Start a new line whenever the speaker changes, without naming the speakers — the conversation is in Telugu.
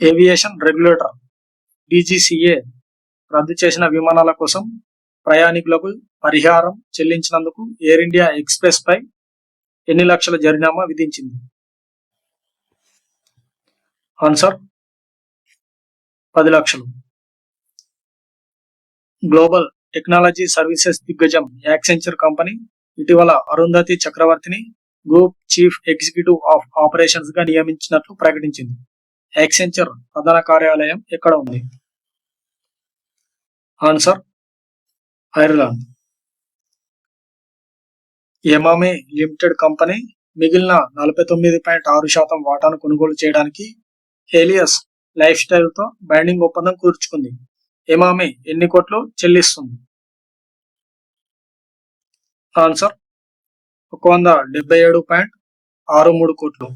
ఏవియేషన్ రెగ్యులేటర్ డీజీసీఏ రద్దు చేసిన విమానాల కోసం ప్రయాణికులకు పరిహారం చెల్లించినందుకు ఎయిర్ ఇండియా ఎక్స్‌ప్రెస్ పై ఎన్ని లక్షల జరిమానా విధించింది? ఆన్సర్ 10 లక్షలు. గ్లోబల్ టెక్నాలజీ సర్వీసెస్ దిగ్గజం యాక్సెంచర్ కంపెనీ ఇటీవల అరుంధతి చక్రవర్తిని group chief executive of operations గా నియమించినట్లు ప్రకటించింది. యాక్సెంచర్ ప్రధాన కార్యాలయం ఎక్కడ ఉంది? Answer Ireland. Emami limited company మిగిలిన 49.6% వాటాను కొనుగోలు చేయడానికి హేలియస్ లైఫ్ స్టైల్ తో బైండింగ్ ఒప్పందం కూర్చుకుంది. ఎమామే ఎన్ని కోట్లు చెల్లిస్తుంది? ఆన్సర్ 177.63 కోట్లు.